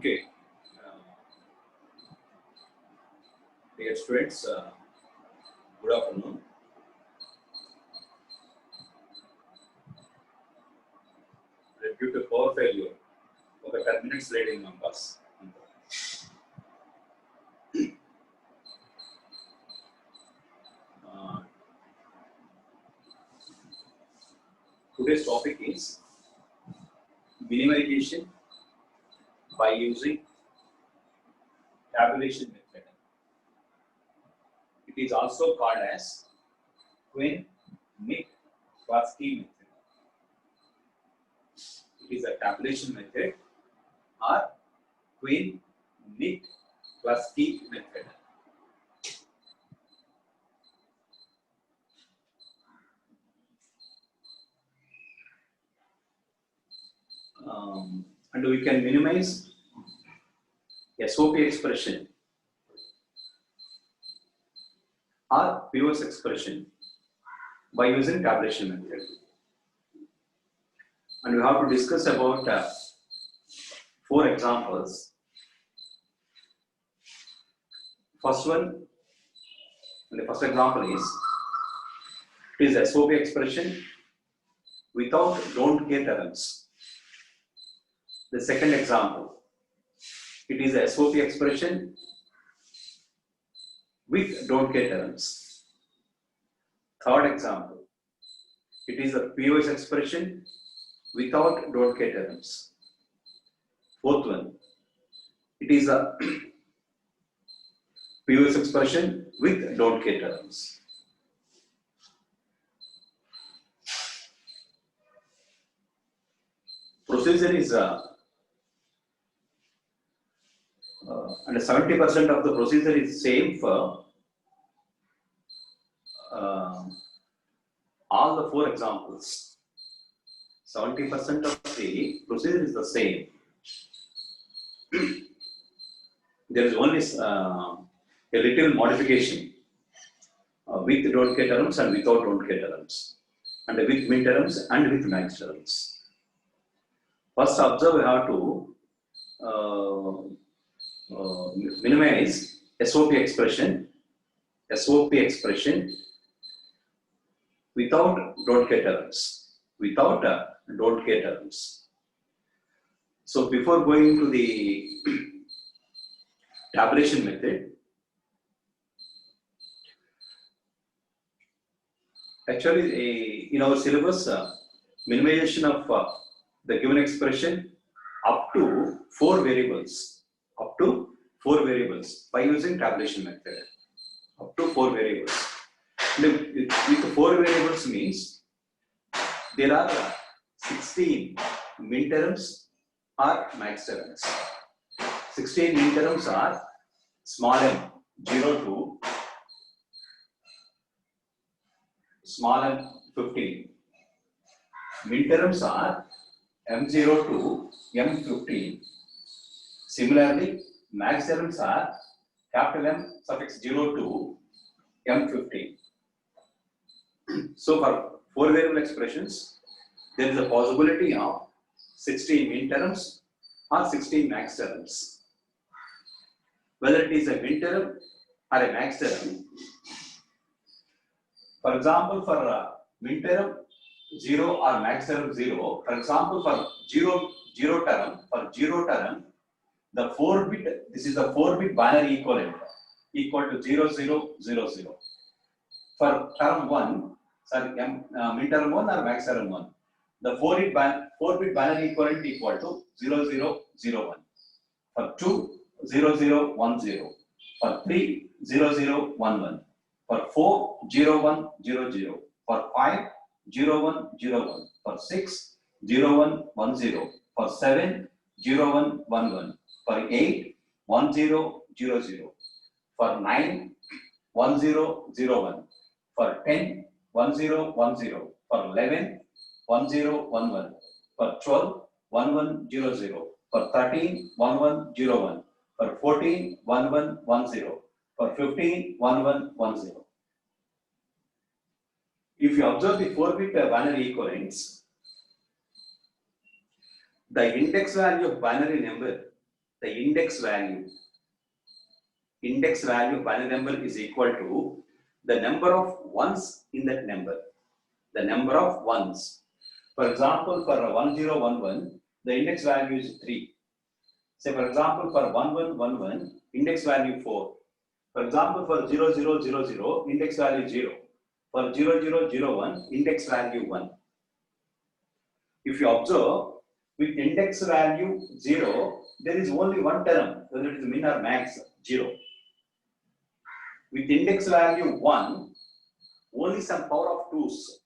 Okay. Dear students, good afternoon. Due to power failure, ఒక 10 minutes late in campus. Today's topic is minimization by using tabulation method. It is also called as Quinn-Mick-Klasky method. It is a tabulation method or Quinn-Mick-Klasky method. And we can minimize SOP expression or POS expression by using tabulation method. And we have to discuss about 4 examples. First one, the first example is, it is SOP expression without don't care terms. The second example, it is a SOP expression with don't care terms. Third example, it is a POS expression without don't care terms. Fourth one, it is a POS expression with don't care terms. Procedure is and 70% of the procedure is same for all the 4 examples. 70% of the procedure is the same. There is only a little modification with don't care terms and without don't care terms, and with min terms and with max terms. First, observe we have to minimize SOP expression without don't care terms. Don't care terms. So before going to the tabulation method, actually in our syllabus, minimization of the given expression up to 4 variables by using tabulation method. Up to 4 variables. With 4 variables means there are 16 min terms or max terms. 16 min terms are small m 0 to small m 15. Min terms are m0 to m15. Similarly, max terms are capital M suffix 0 to m15. So for 4 variable expressions, there is a possibility of 16 min terms or 16 max terms. Whether it is a min term or a max term. For example, for min term 0 or max term 0, for example, for 0 term, the 4-bit, this is the 4-bit binary equivalent equal to 0000. For term 1, sorry, min term 1 or max term 1, the 4-bit binary equivalent equal to 0001. For 2, 0010. For 3, 0011. For 4, 0100. For 5, 0101. For 6, 0110. For 7, 0111. For 8, 1000. For 9, 1001. For 10, 1010. For 11, 1011. For 12, 1100. For 13, 1101. For 14, 1110. For 15, 1110. If you observe the 4-bit binary equivalents, the index value of binary number the index value of binary number is equal to the number of ones in that number. The number of ones. For example, for 1011, the index value is 3. Say for example, for 1111, index value 4. For example, for 0000, index value 0. For 0001, index value 1. If you observe, with index value 0, there is only one term, whether it is min or max, 0. With index value 1, only some power of 2s,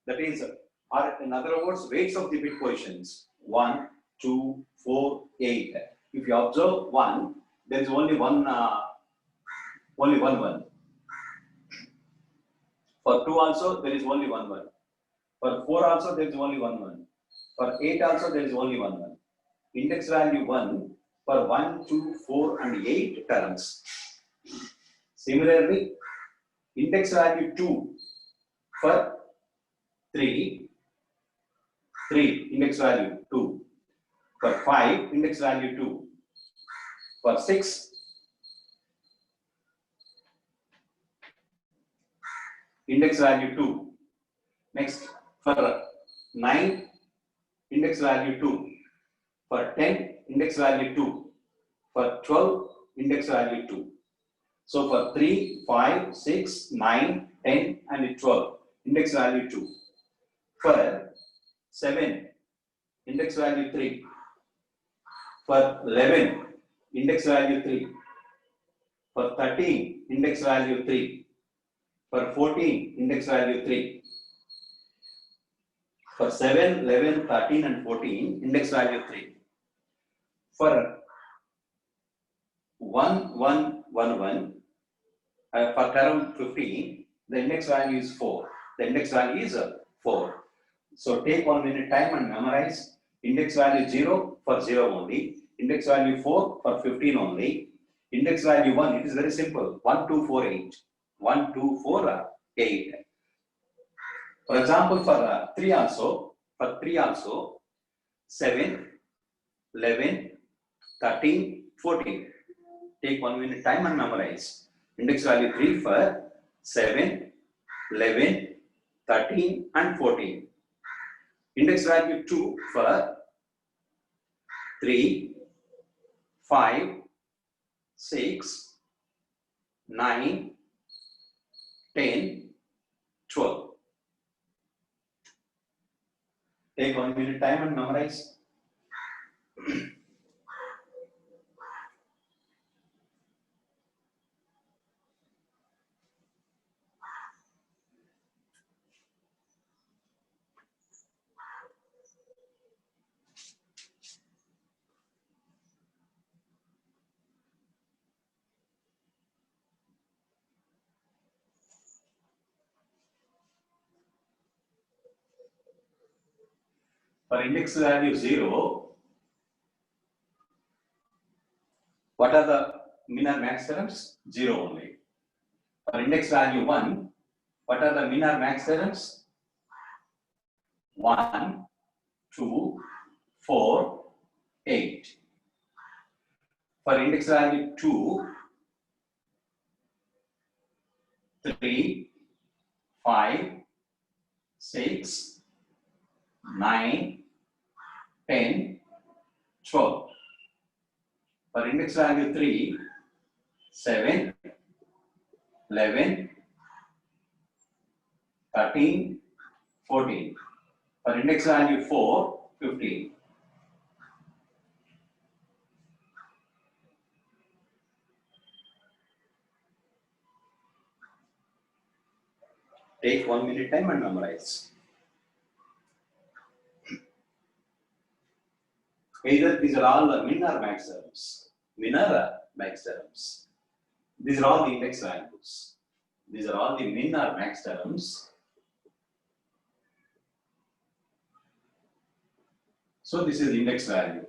that is, or in other words, weights of the bit positions, 1, 2, 4, 8. If you observe 1, there is only one 1. For 2 also, there is only one 1. For 4 also, there is only one 1. For 8 also, there is only one 1. Index value 1 for 1, 2, 4 and 8 terms. Similarly, index value 2 for 3, index value 2. For 5, index value 2. For 6, index value 2. Next, for 9, index value 2. For 10, index value 2. For 12, index value 2. So for 3, 5, 6, 9, 10 and 12, index value 2. For 7, index value 3. For 11, index value 3. For 13, index value 3. For 14, index value 3. For 7, 11, 13 and 14, index value 3. For 1, 1, 1, 1, for term 15, the index value is 4. The index value is 4. So take 1 minute time and memorize. Index value 0 for 0 only. Index value 4 for 15 only. Index value 1, it is very simple. 1, 2, 4, 8. 1, 2, 4, 8. For example, for 3 also, 7, 11, 13, 14. Take 1 minute time and memorize. Index value 3 for 7, 11, 13 and 14. Index value 2 for 3, 5, 6, 9, 10, 12. Take 1 minute time and memorize. For index value 0, what are the min or max terms? 0 only. For index value 1, what are the min or max terms? 1, 2, 4, 8. For index value 2, 3, 5, 6, 9, 10, 12. For index value 3, 7, 11, 13, 14. For index value 4, 15. Take 1 minute time and memorize. Either these are all the min or max terms. Min or max terms. These are all the index values. These are all the min or max terms. So this is index value.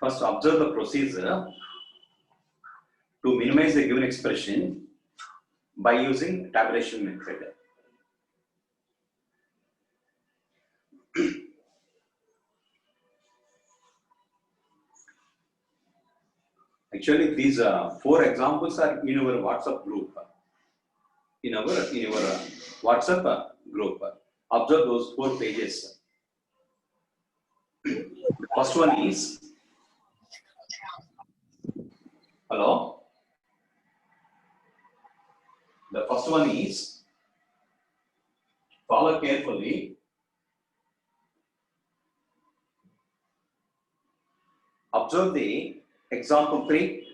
First, observe the procedure to minimize the given expression by using tabulation method. Actually, these 4 examples are in our WhatsApp group. In our WhatsApp group. Observe those 4 pages. The first one is, hello? The first one is, follow carefully. Observe the example 3.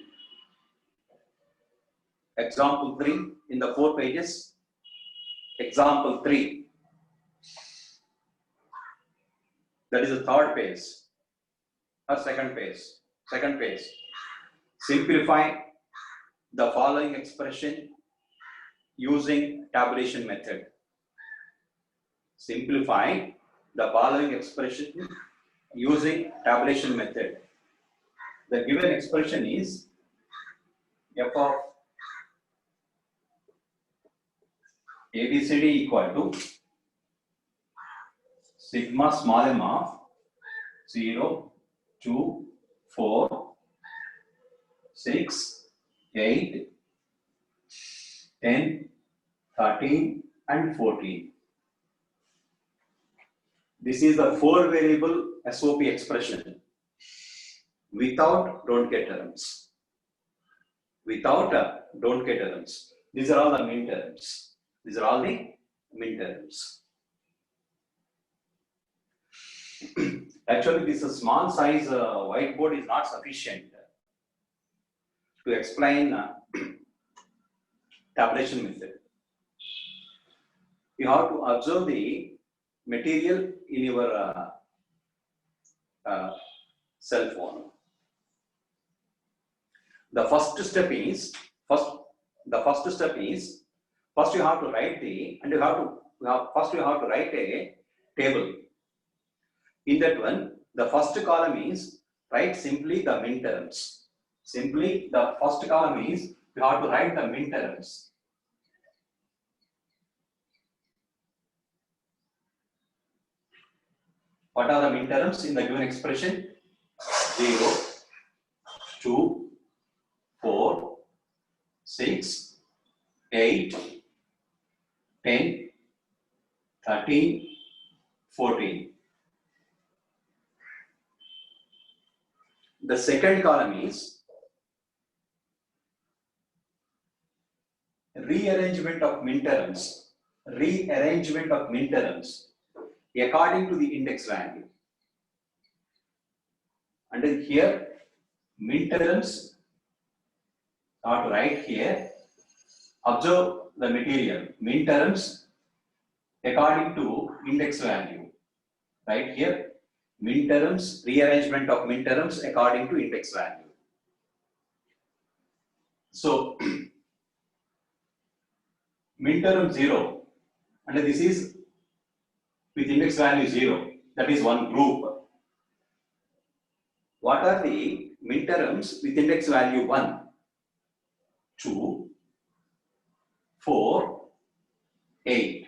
Example 3 in the 4 pages. Example 3. That is the 3rd page or 2nd page. 2nd page. Simplify the following expression using tabulation method. Simplify the following expression using tabulation method. The given expression is f of ABCD equal to sigma small m of 0, 2, 4, 6, 8, 10, 13 and 14. This is the 4 variable SOP expression without don't get terms. Without don't get terms. These are all the min terms. These are all the min terms. Actually, this small size whiteboard is not sufficient to explain tabulation method. You have to observe the material in your cell phone. The first step is first you have to write first you have to write a table. In that one, the first column is write simply the min terms. Simply the first column is you have to write the min terms. What are the min terms in the given expression? 0, 2, 4, 6, 8, 10, 13, 14. The second column is rearrangement of min terms. Rearrangement of min terms according to the index value. And then here, min terms are to write here. Observe the material. Min terms according to index value. Right here, min terms, rearrangement of min terms according to index value. So, min term 0, and this is with index value 0, that is one group. What are the min terms with index value 1, 2, 4, 8?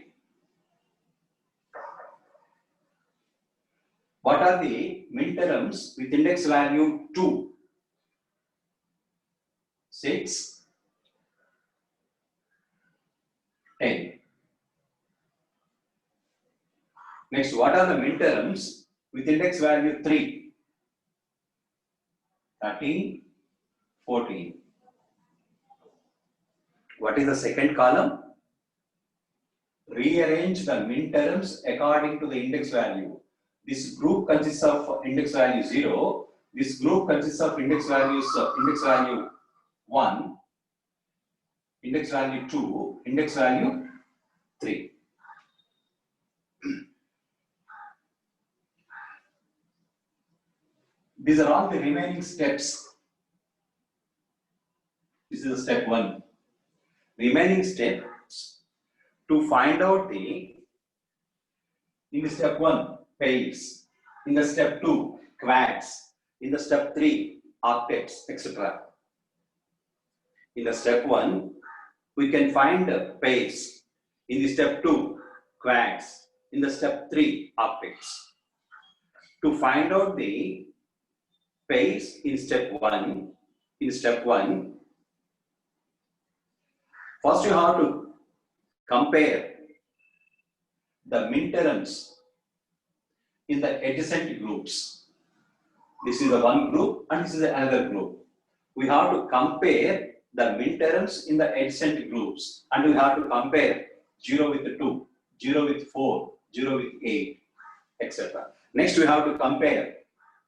What are the min terms with index value 2, 6, 10? Next, what are the min terms with index value 3, 13, 14? What is the second column? Rearrange the min terms according to the index value. This group consists of index value 0. This group consists of index value 1, index value 2, index value 3. These are all the remaining steps. This is step 1. Remaining steps to find out the, in the step 1, pairs, in the step 2, quads, In the step 3, octets, etc. In the step 1, we can find pairs. In the step 2, quads. In the step 3, octets. To find out the pairs in step 1, first you have to compare the minterms in the adjacent groups. This is the one group and this is another group. We have to compare the minterms in the adjacent groups, and we have to compare 0 with 2, 0 with 4, 0 with 8, etc. Next we have to compare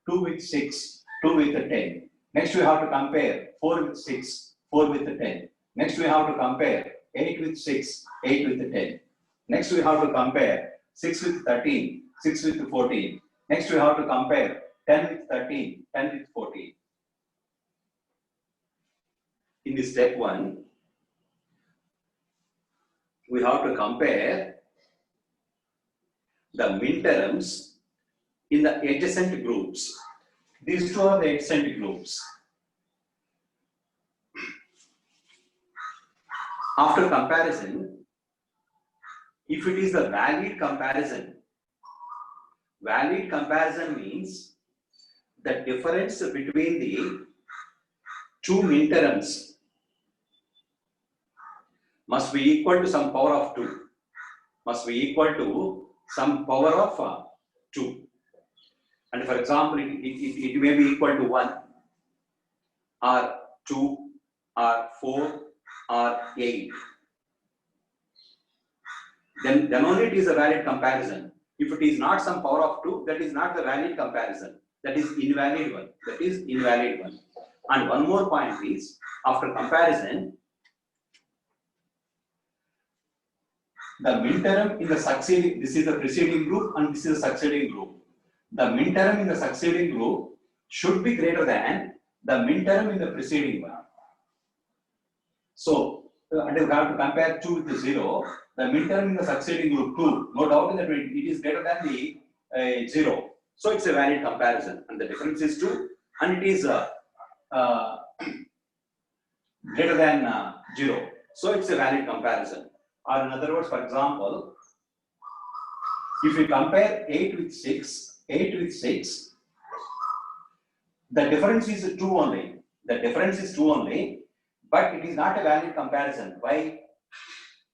2 with 6, 2 with 10. Next we have to compare 4 with 6, 4 with 10. Next we have to compare 8 with 6, 8 with 10. Next we have to compare 6 with 13, 6 with 14. Next we have to compare 10 with 13, 10 with 14. In this step 1, we have to compare the minterms in the adjacent groups. These two are the adjacent groups. After comparison, if it is a valid comparison means the difference between the two minterms must be equal to some power of 2. Must be equal to some power of 2. And for example, it may be equal to 1 or 2 or 4 or 8. Then only it is a valid comparison. If it is not some power of 2, that is not the valid comparison. That is invalid one. That is invalid one. And one more point is, after comparison, the minterm in the succeeding, this is the preceding group and this is the succeeding group. The minterm in the succeeding group should be greater than the minterm in the preceding one. So, and we have to compare 2 with 0. The minterm in the succeeding group 2, no doubt that it is greater than the 0. So it's a valid comparison, and the difference is 2, and it is greater than 0. So it's a valid comparison. Or in other words, for example, if we compare 8 with 6, the difference is 2 only. The difference is 2 only, but it is not a valid comparison. Why?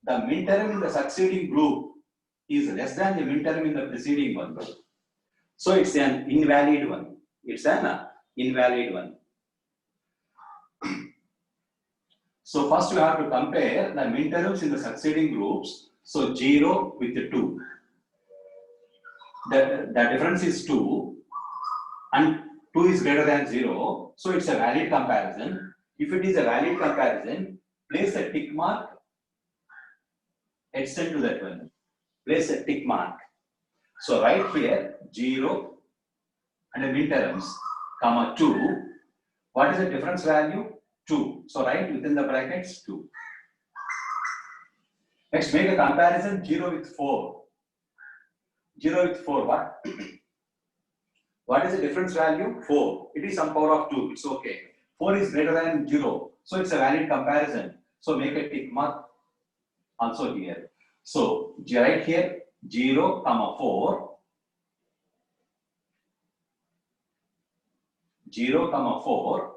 The minterm in the succeeding group is less than the minterm in the preceding one. So it's an invalid one. It's an invalid one. So first we have to compare the minterms in the succeeding groups. So 0 with 2. The difference is 2, and 2 is greater than 0. So it's a valid comparison. If it is a valid comparison, place a tick mark, extend to that one. Place a tick mark. So right here, 0 and the minterms, comma 2. What is the difference value? 2. So write within the brackets 2. Next, make a comparison 0 with 4. 0 with 4, what? What is the difference value? 4. It is some power of 2. It's okay. 4 is greater than 0. So it's a valid comparison. So make a tick mark also here. So right here 0, 4. 0, 4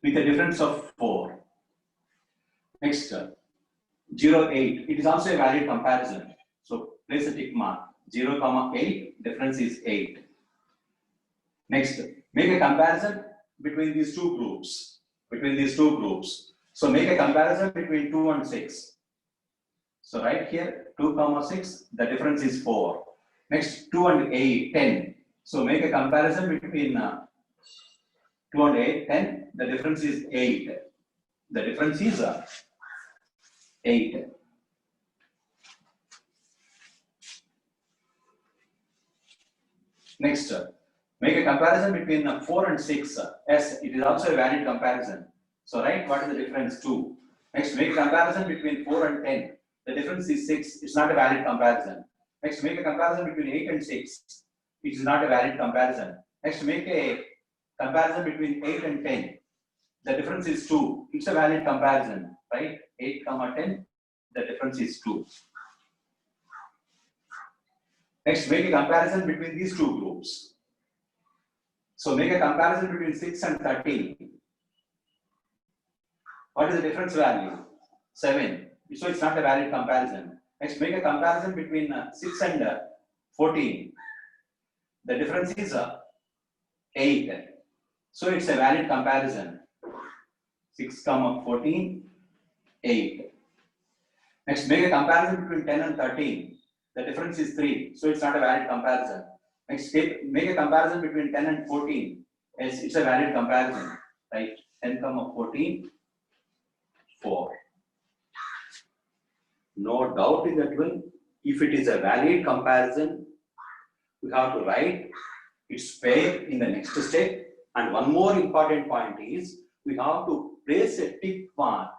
with a difference of 4. Next 0, 8. It is also a valid comparison. So place a tick mark. 0, 8. Difference is 8. Next, make a comparison between these two groups. So make a comparison between 2 and 6. So right here 2, 6. The difference is 4. Next 2 and 8, 10. So make a comparison between 2 and 8, 10. The difference is 8. The difference is 8. Next, make a comparison between 4 and 6. Yes, it is also a valid comparison. So right, what is the difference? 2. Next, make a comparison between 4 and 10. The difference is 6. It's not a valid comparison. Next, make a comparison between 8 and 6. It is not a valid comparison. Next, make a comparison between 8 and 10. The difference is 2. It's a valid comparison, right? 8, 10, the difference is 2. Next, make a comparison between these two groups. So make a comparison between 6 and 13. What is the difference value? 7. So it's not a valid comparison. Next, make a comparison between 6 and 14. The difference is 8. So it's a valid comparison. 6, 14, 8. Next, make a comparison between 10 and 13. The difference is 3. So it's not a valid comparison. Next, make a comparison between 10 and 14. Yes, it's a valid comparison. Right? 10, 14, 4. No doubt in that one. If it is a valid comparison, we have to write its pair in the next step. And one more important point is we have to place a tick mark.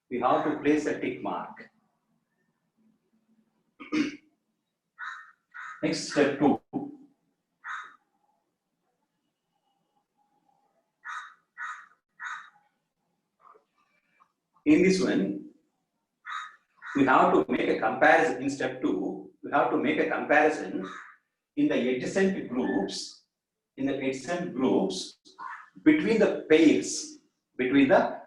We have to place a tick mark. Next, step 2. In this one, we have to make a comparison. In step 2, we have to make a comparison in the adjacent groups. In the adjacent groups between the pairs, between the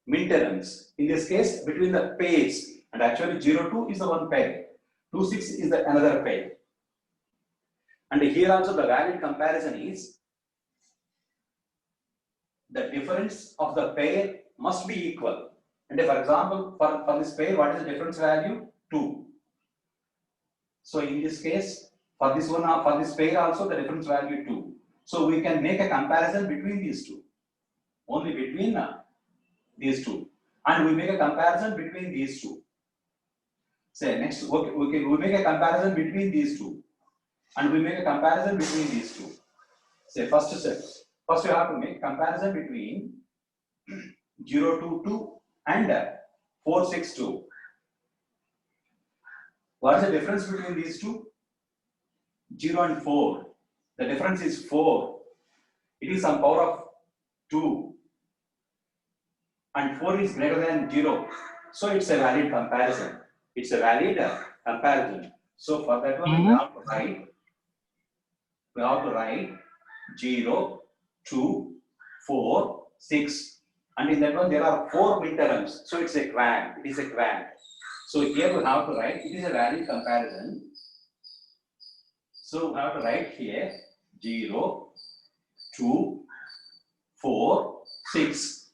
midterms. In this case, between the pairs, and actually 02 is the one pair, 26 is the another pair. And here also the valid comparison is the difference of the pair must be equal. And for example, for this pair, what is the difference value? 2. So in this case, for this one, for this pair also the difference value 2. So we can make a comparison between these two, only between these two, and we make a comparison between these two. Say next, we make a comparison between these two, and we make a comparison between these two. Say first step. First, you have to make comparison between 022 and 462. What is the difference between these two? 0 and 4. The difference is 4. It is some power of 2. And 4 is greater than 0. So it's a valid comparison. It's a valid comparison. So for that one, we have to write 0, 2, 4, 6. And in that one, there are 4 midterms. So it's a quad. It is a quad. So here we have to write, it is a valid comparison. So we have to write here 0, 2, 4, 6.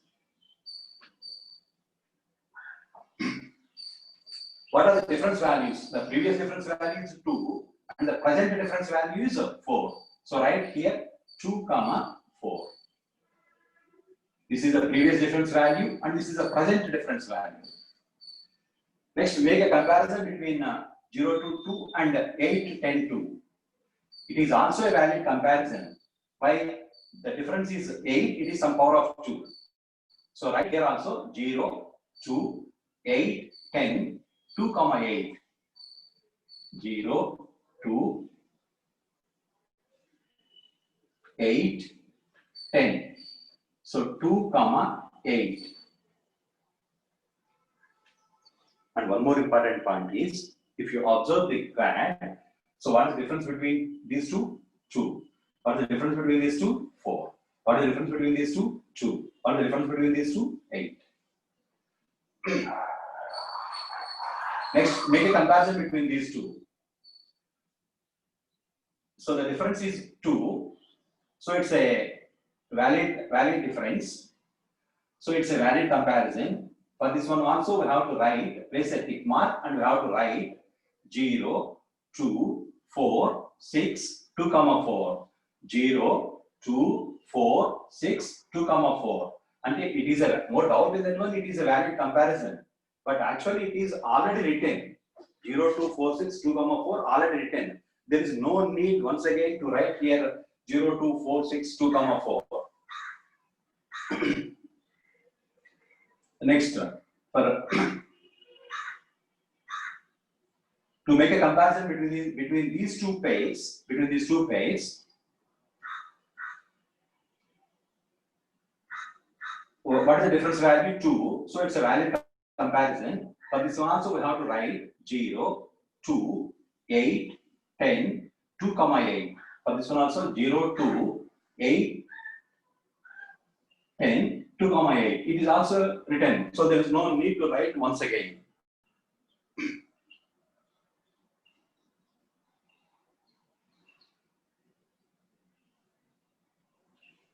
What are the difference values? The previous difference value is 2 and the present difference value is 4. So write here 2, 4. This is the previous difference value and this is the present difference value. Next, make a comparison between 0 to 2 and 8, 10, 2. It is also a valid comparison. Why? The difference is 8, it is some power of 2. So right here also 0, 2, 8, 10, 2, 8. 0, 2, 8, 10. So 2, 8. And one more important point is, if you observe the quad, so what is the difference between these two? 2. What is the difference between these two? 4. What is the difference between these two? 2. What is the difference between these two? 8. Next, make a comparison between these two. So the difference is 2. So it's a valid difference. So it's a valid comparison. For this one also, we have to write, place a tick mark, and we have to write 0, 2, 4, 6, 2, 4. 0, 2, 4, 6, 2, 4. And it is a more doubt in that one, it is a valid comparison. But actually it is already written. 0, 2, 4, 6, 2, 4 already written. There is no need once again to write here 0, 2, 4, 6, 2, 4. Next, for To make a comparison between these two pairs, what is the difference value? 2. So it's a valid comparison. For this one also we have to write 0, 2, 8, 10, 2, 8. For this one also 0, 2, 8, 10, 2, 8. It is also written. So there is no need to write once again.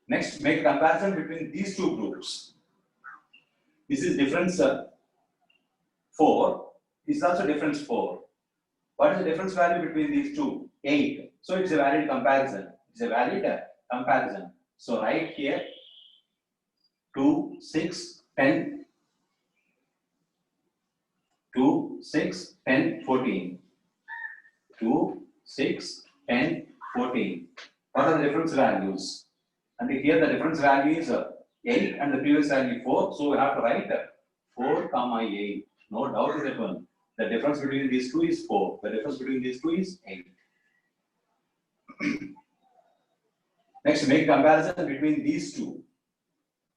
Next, make comparison between these two groups. This is difference 4. This is also difference 4. What is the difference value between these two? 8. So it's a valid comparison. It's a valid comparison. So right here 2, 6, 10, 2, 6, 10, 14. 2, 6, 10, 14. What are the difference values? And here the difference value is 8 and the previous value 4. So we have to write 4, 8. No doubt in that one. The difference between these two is 4. The difference between these two is 8. Next, make comparison between these two.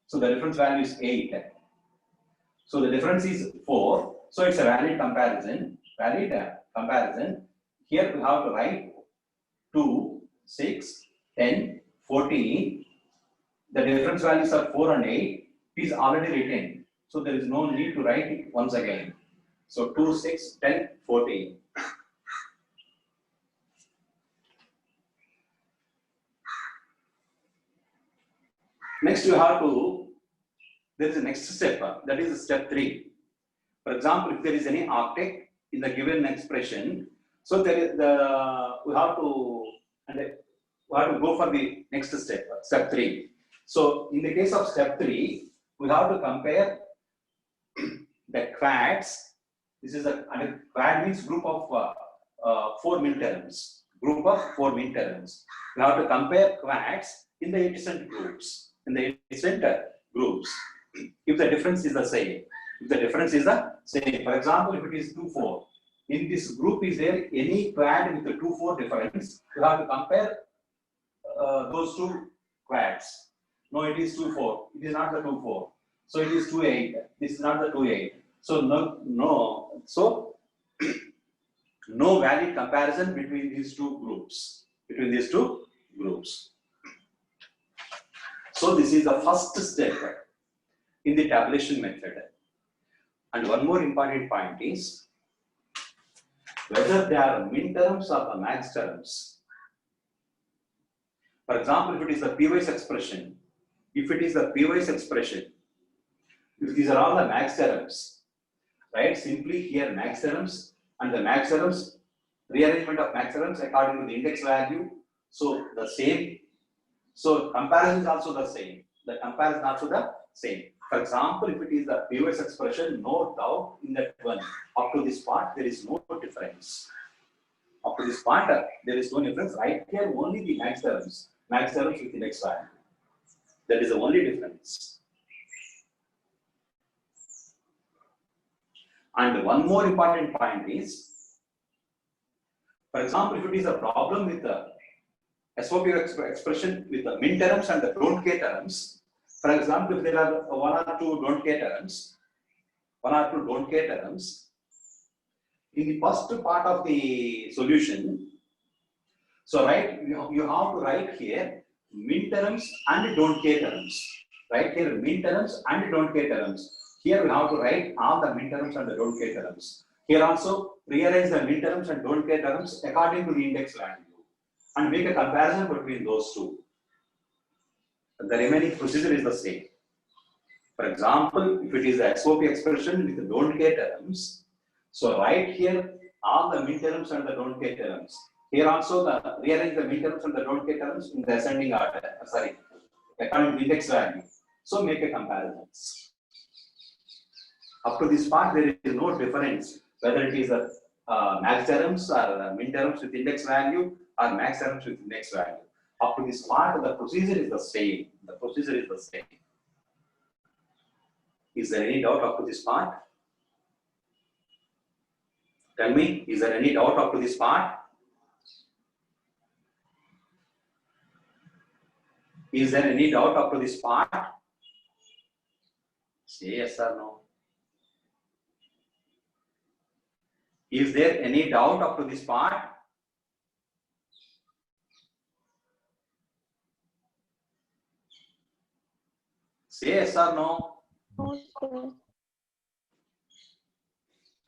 So the difference value is 8. So the difference is 4. So it's a valid comparison. Here we have to write 2, 6, 10, 14. The difference values are 4 and 8 is already written. So there is no need to write it once again. So 2, 6, 10, 14. Next you have to, there is a next step, that is step 3. For example, if there is any octet in the given expression, so there is we have to go for the next step, step 3. So in the case of step 3, we have to compare the quads. This is and quad means group of 4 minterms. Group of 4 minterms. We have to compare quads in the adjacent groups. If the difference is the same. For example, if it is 2, 4, in this group is there any quad with a 2, 4 difference, you have to compare those two quads. No, it is 2, 4. It is not the 2, 4. So it is 2, 8. This is not the 2, 8. So no. So no valid comparison between these two groups. So this is the first step in the tabulation method. And one more important point is whether they are min terms or the max terms. For example, if it is the piecewise expression, if these are all the max terms, right? Simply here max terms and the max terms, rearrangement of max terms according to the index value. So the same. So comparison is also the same. For example, if it is the piecewise expression, no doubt in that one. Up to this part, there is no difference. Right here, only the max terms with index value. That is the only difference. And one more important point is, for example, if it is a problem with the SOP expression with the min terms and the don't care terms, for example, if there are one or two don't care terms, in the first part of the solution, so right, you have to write here min terms and don't care terms. Right here, min terms and don't care terms. Here we have to write all the min terms and the don't care terms. Here also rearrange the min terms and don't care terms according to the index value and make a comparison between those two. The remaining procedure is the same. For example, if it is the SOP expression with the don't care terms, so right here all the min terms and the don't care terms. Here also rearrange the min terms and the don't care terms in the ascending order. According to index value. So make a comparison. Up to this part, there is no difference whether it is a max terms or min terms with index value or max terms with index value. Up to this part, the procedure is the same. Is there any doubt up to this part? Tell me, is there any doubt up to this part? Is there any doubt up to this part? Say yes or no. Is there any doubt up to this part? Say yes or no. Okay.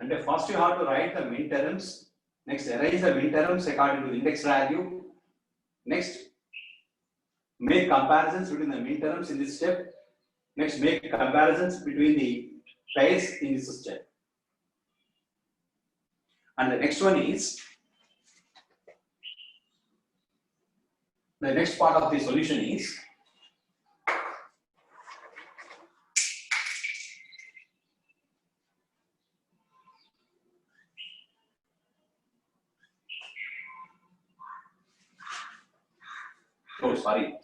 And first you have to write the min terms. Next, arrange the min terms according to the index value. Next, make comparisons between the min terms in this step. Next, make comparisons between the pairs in this step. And the next one is, the next part of the solution is, oh, sorry.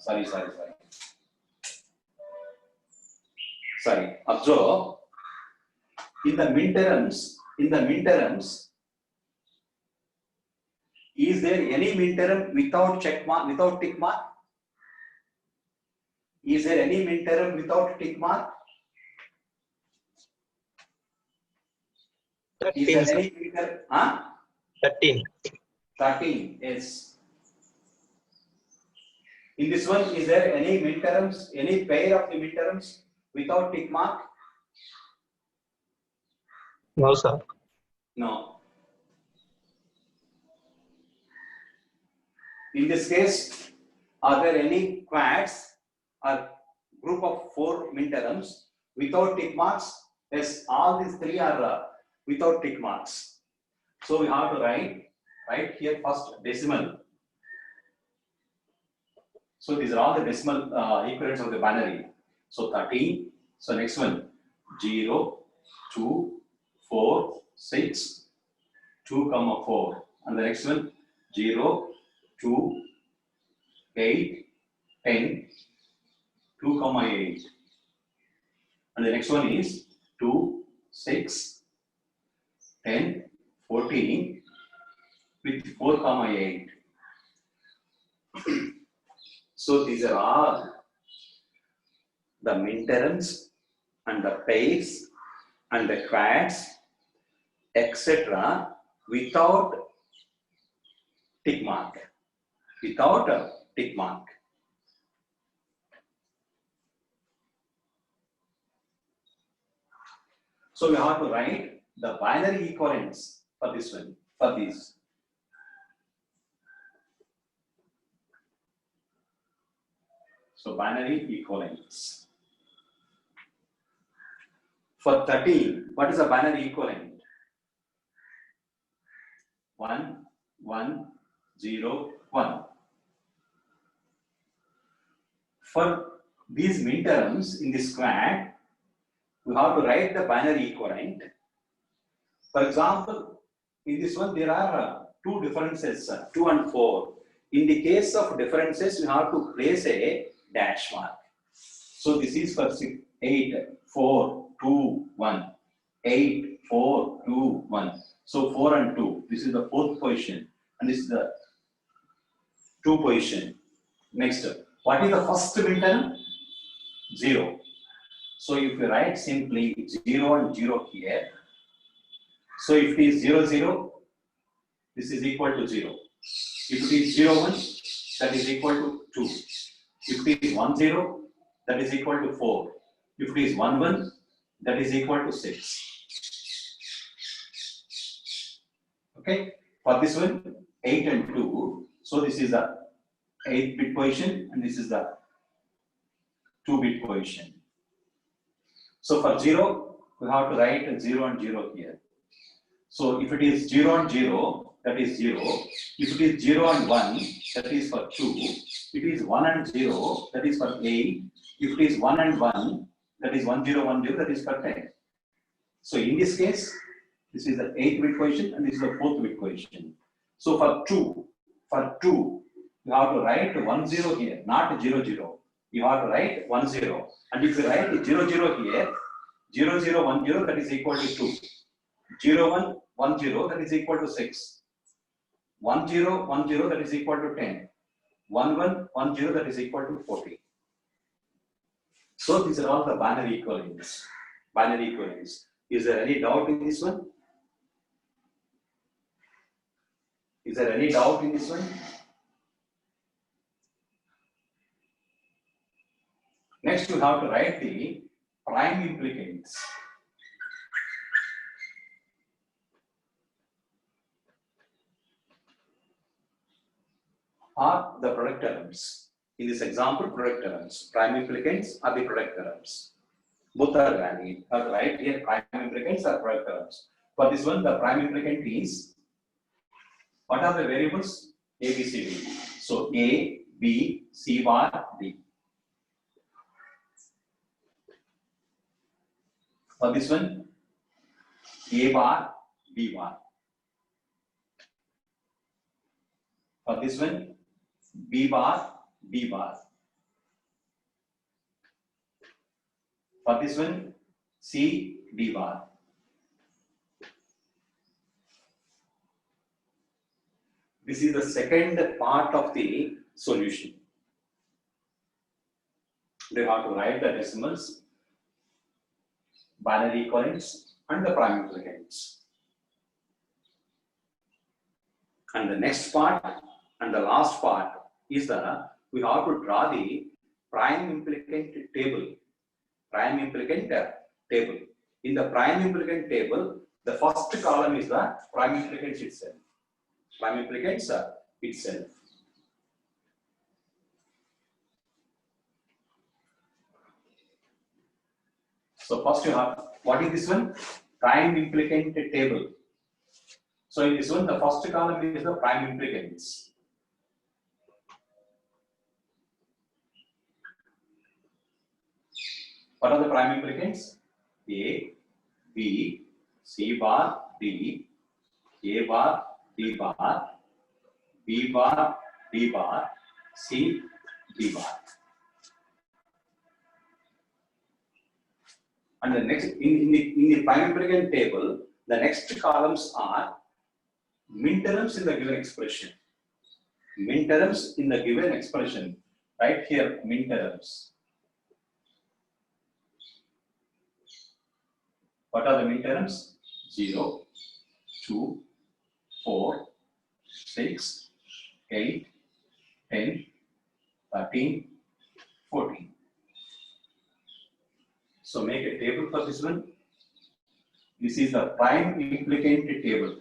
Observe, in the min terms, is there any min term without check mark, without tick mark? Is there any min term without tick mark? 13, Is there sir. any min term? Huh? 13. 13, yes. In this one, is there any min terms, any pair of the min terms without tick mark? No, sir. No. In this case, are there any quads or group of 4 min terms without tick marks? Yes, all these 3 are without tick marks. So we have to write here first decimal. So these are all the decimal equivalents of the binary. So 13. So next one 0, 2, 4, 6, 2, 4. And the next one 0, 2, 8, 10, 2, 8. And the next one is 2, 6, 10, 14 with 4, 8. So these are all the min terms and the pairs and the quads, etc. without tick mark. Without a tick mark. So we have to write the binary equivalents for this one, for these. So binary equivalents. For 13, what is a binary equivalent? 1, 1, 0, 1. For these min terms in this quad, we have to write the binary equivalent. For example, in this one there are 2 differences, 2 and 4. In the case of differences, we have to place a dash mark. So this is for 8, 4, 2, 1. 8, 4, 2, 1. So 4 and 2. This is the 4th position, and this is the 2 position. Next, what is the first min term? 0. So if you write simply 0 and 0 here, so if it is 0, 0, this is equal to 0. If it is 0, 1, that is equal to 2. If it is 1, 0, that is equal to 4. If it is 1, 1, that is equal to 6. Okay, for this one, 8 and 2, so this is the 8-bit position and this is the 2-bit position. So for 0, we have to write 0 and 0 here. So if it is 0 and 0, that is 0. If it is 0 and 1, that is for 2. It is 1 and 0, that is for 8. If it is 1 and 1, that is 1, 0, 1, 0, that is for 10. So in this case, this is the 8-bit position and this is the 4th-bit position. So for 2, you have to write 1, 0 here, not 0, 0. You have to write 1, 0. And if you write 0, 0 here, 0, 0, 1, 0, that is equal to 2. 0, 1, 1, 0, that is equal to 6. 1, 0, 1, 0, that is equal to 10. 1, 1, 1, 0, that is equal to 40. So these are all the binary equivalents. Binary equivalents. Is there any doubt in this one? Is there any doubt in this one? Next, you have to write the prime implicants. Are the product terms. In this example, product terms. Prime implicants are the product terms. Both are valid. Right here, prime implicants are product terms. For this one, the prime implicant is, what are the variables? A, B, C, D. So A, B, C bar, D. For this one, A bar, B bar. For this one, B bar, B bar. For this one, C, D bar. This is the second part of the solution. They have to write the decimals, binary equivalents, and the prime implicants. And the next part and the last part is we have to draw the prime implicant table. Prime implicant table. In the prime implicant table, the first column is the prime implicants itself. Prime implicants itself. So first you have, what is this one? Prime implicant table. So in this one, the first column is the prime implicants. What are the prime implicants? A, B, C bar, D, A bar, D bar, B bar, D bar, C, D bar. And the next, in the prime implicant table, the next columns are minterms in the given expression. Minterms in the given expression. Right here, minterms. What are the minterms? 0, 2, 4, 6, 8, 10, 13, 14. So make a table for this one. This is the prime implicant table.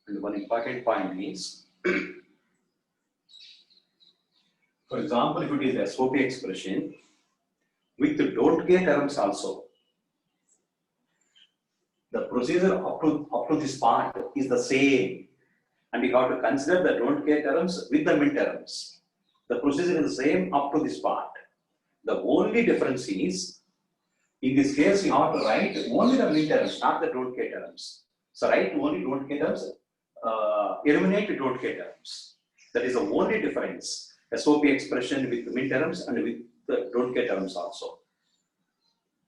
And one important point is, for example, if it is a SOP expression with the don't care terms also, the procedure up to this part is the same, and you have to consider the don't care terms with the minterms. The procedure is the same up to this part. The only difference is, in this case, you have to write only the minterms, not the don't care terms. So write only don't care terms, eliminate don't care terms. That is the only difference. SOP expression with the minterms and with the don't care terms also.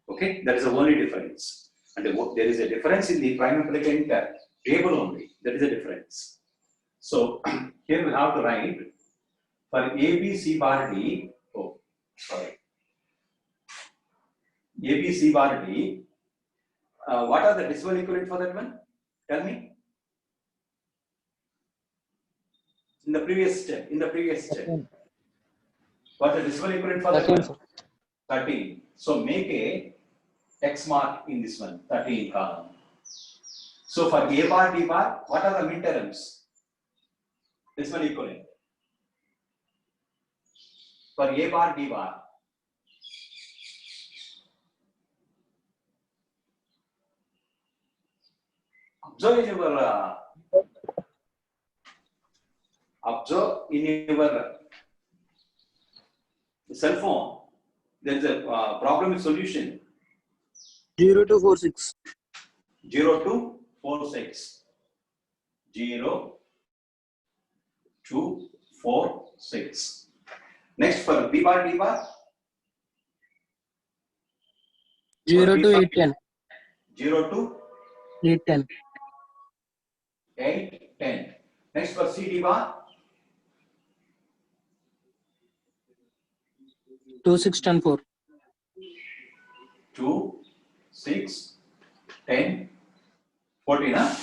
Okay, that is the only difference. And there is a difference in the prime implicant table only. There is a difference. So here we have to write for A, B, C bar D. Oh, sorry. A, B, C bar D. What are the decimal equivalent for that one? Tell me. In the previous step. What is the decimal equivalent for that one? 13. So make a X mark in this one, 13 column. So for A bar, D bar, what are the minterms? Decimal equivalent. For A bar, D bar. Observe in your cell phone, there is a problem with solution. 0 to 46. 0 to 46. 0 to 46. Next for B bar, D bar. 0 to 810. 0 to 810. 8, 10. Next for C, D bar. 2, 6, 10, 4. 2, 6, 10, 14. Huh?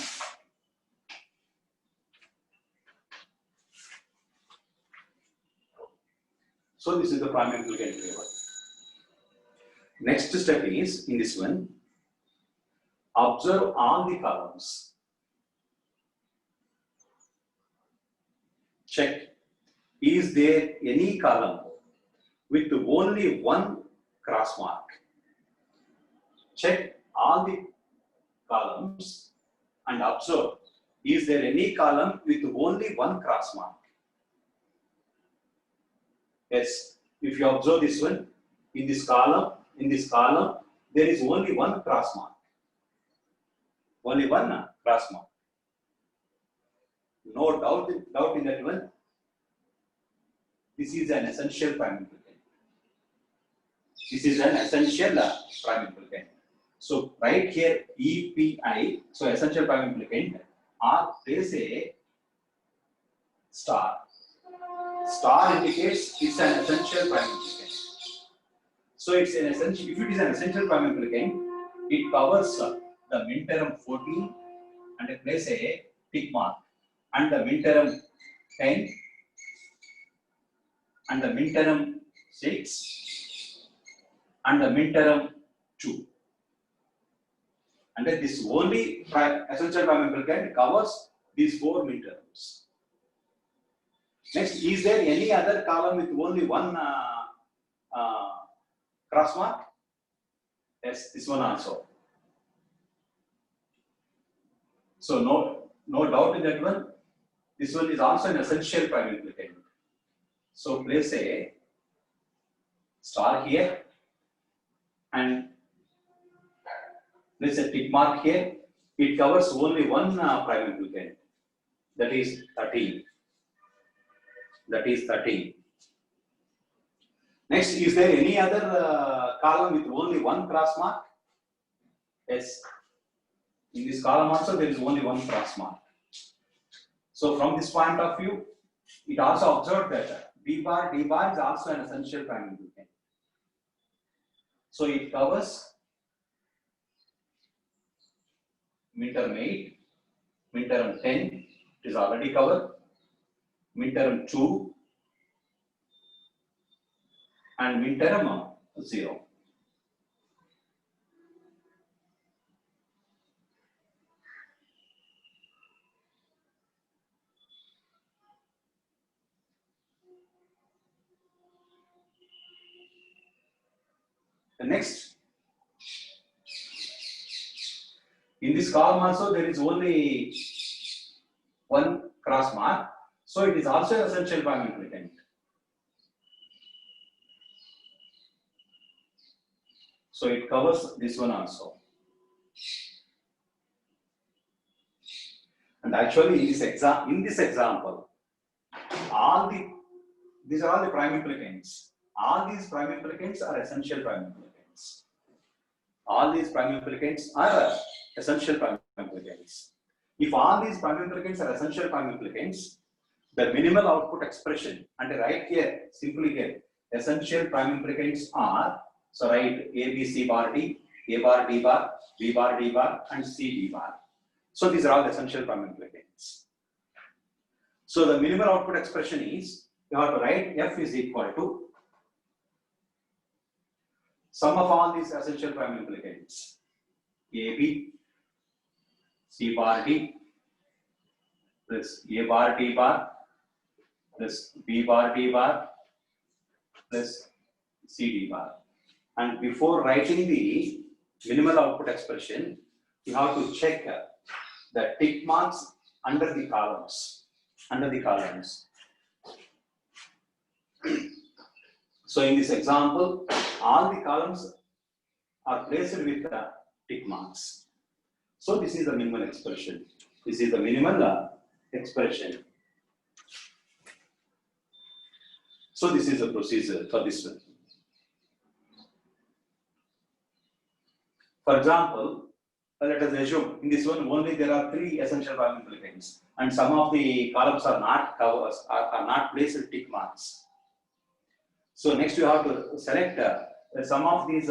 So this is the prime implicant table. Next step is in this one, observe all the columns. Check, is there any column with only one cross mark? Check all the columns and observe, is there any column with only one cross mark? Yes, if you observe this one, in this column, there is only one cross mark. Only one cross mark. No doubt in that one. This is an essential prime implicant. This is an essential prime implicant. So right here EPI, so essential prime implicant, or place a star. Star indicates it's an essential prime implicant. So it's an essential. If it is an essential prime implicant, it covers the min-term 14 and place a tick mark, and the min-term 10 and the min-term 6 and the min-term 2. And then this only essential prime implicant covers these 4 min-terms. Next, is there any other column with only one cross mark? Yes, this one also. So no doubt in that one. This one is also an essential prime implicant. So place a star here and place a tick mark here. It covers only one prime implicant, that is 13. That is 13. Next, is there any other column with only one cross mark? Yes. In this column also there is only one cross mark. So from this point of view, it also observed that B bar, D bar is also an essential prime implicant. So it covers min-term 8, min-term 10, it is already covered, min-term 2, and min-term 0. The next, in this column also there is only one cross mark, so it is also an essential prime implicant. So it covers this one also. And actually in this example, these are all the prime implicants. All these prime implicants are essential prime implicants. All these prime implicants are essential prime implicants. If all these prime implicants are essential prime implicants, the minimal output expression, and right here, simply here, essential prime implicants are, so write A, B, C bar D, A bar, D bar, B bar, D bar, and C, D bar. So these are all essential prime implicants. So the minimal output expression is, you have to write F is equal to sum of all these essential prime implicants, AB, C bar D, plus A bar D bar, plus B bar D bar, plus C D bar. And before writing the minimal output expression, you have to check the tick marks under the columns. So in this example, all the columns are placed with tick marks. So this is the minimal expression. This is the minimal expression. So this is the procedure for this one. For example, let us assume in this one only there are 3 essential prime implicants, and some of the columns are not covers are not placed with tick marks. So next you have to select some of these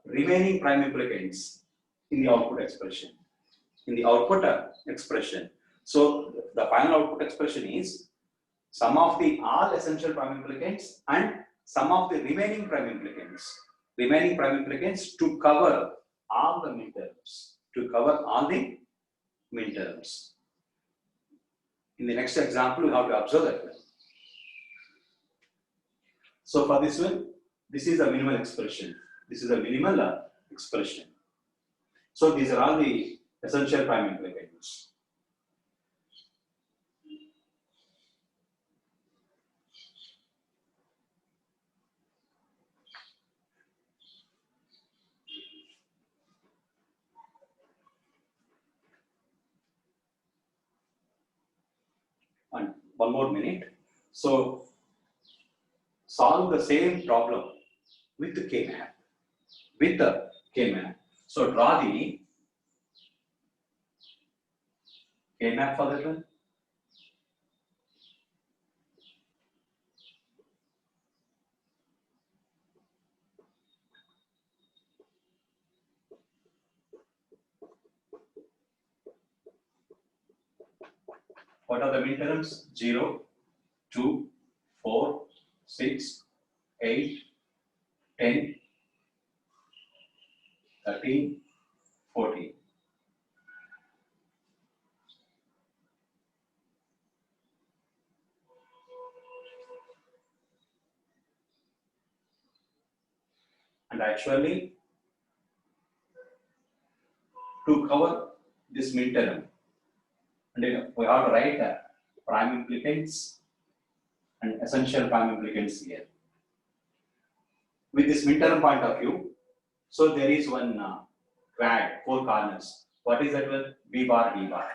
remaining prime implicants in the output expression. In the output expression. So the final output expression is sum of the all essential prime implicants and sum of the remaining prime implicants. Remaining prime implicants to cover all the minterms. To cover all the minterms. In the next example, you have to observe that. So for this one, this is a minimal expression. This is a minimal expression. So these are all the essential prime implicants. And one more minute. So solve the same problem with the K-map. With the K-map. So draw the K-map for that one. What are the minterms? 0, 2, 4, 6, 8, 10, 13, 14. And actually, to cover this minterm, and then we have to write prime implicants and essential prime implicants here. With this midterm point of view, so there is one quad, 4 corners. What is that one? B bar, D bar.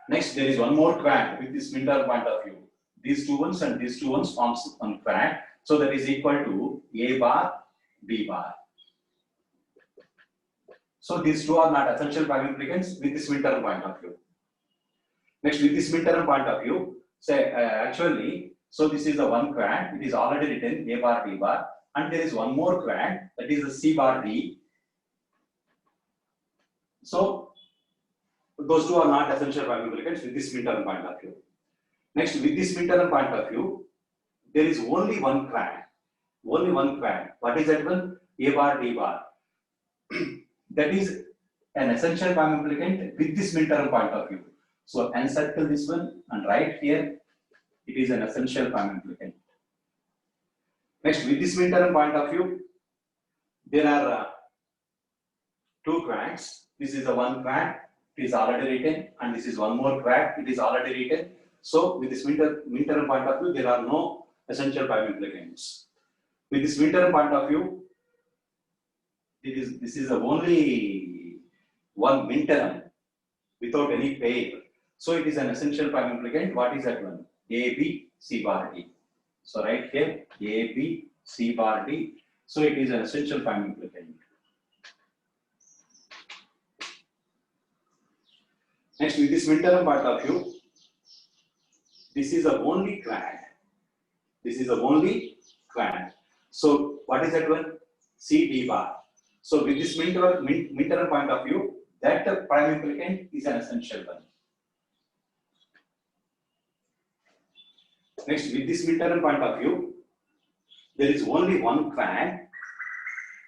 Next, there is one more quad with this midterm point of view. These two ones and these two ones forms one quad. So that is equal to A bar, B bar. So these two are not essential prime implicants with this midterm point of view. Next, with this midterm point of view, say actually, so this is the one quad, it is already written A bar, B bar, and there is one more quad, that is the C bar, D. So those two are not essential prime implicants with this midterm point of view. Next, with this midterm point of view, there is only one quad. Only one quad. What is that one? A bar, D bar. That is an essential prime implicant with this midterm point of view. So encircle this one and write here, it is an essential prime implicant. Next, with this midterm point of view, there are two quads. This is the one quad, it is already written, and this is one more quad, it is already written. So with this midterm point of view, there are no essential prime implicants. With this midterm point of view, this is the only one midterm without any pair. So it is an essential prime implicant. What is that one? A, B, C bar, D. So right here, A, B, C bar, D. So it is an essential prime implicant. Next, with this midterm point of view, this is the only quad. This is the only quad. So what is that one? C, D bar. So with this midterm point of view, that prime implicant is an essential one. Next, with this midterm point of view, there is only one quad,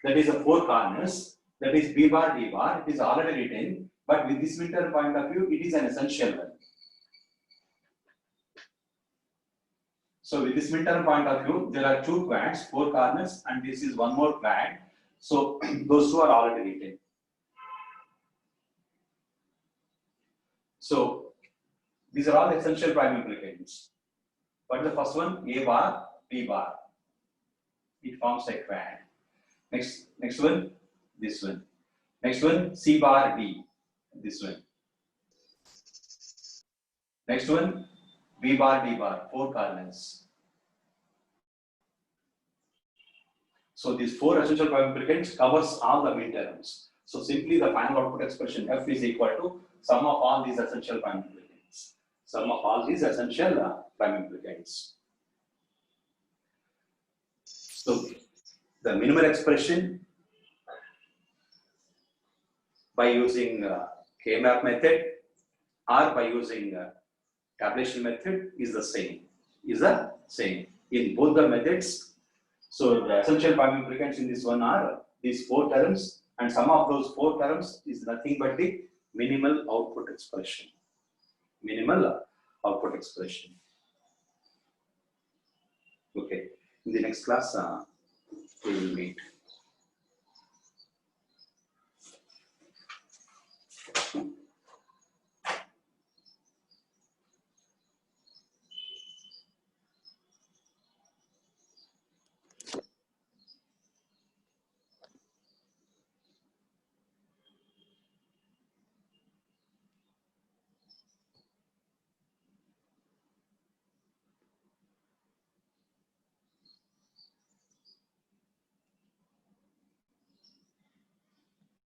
that is the 4 corners, that is B bar, D bar. It is already written, but with this midterm point of view, it is an essential one. So with this midterm point of view, there are 2 quads, 4 corners, and this is one more quad. So those two are already written. So these are all essential prime implicants. What is the first one? A bar, B bar. it forms a quad. Next one, this one. Next one, C bar D, this one. Next one, B bar D bar, 4 cardinals. So these 4 essential prime implicants covers all the midterms. So simply the final output expression F is equal to sum of all these essential prime implicants. Sum of all these essential prime implicants. So the minimal expression by using K-map method or by using tabulation method is the same. In both the methods. So the essential prime implicants in this one are these 4 terms, and sum of those 4 terms is nothing but the minimal output expression. Minimal output expression. Okay. In the next class, we will meet.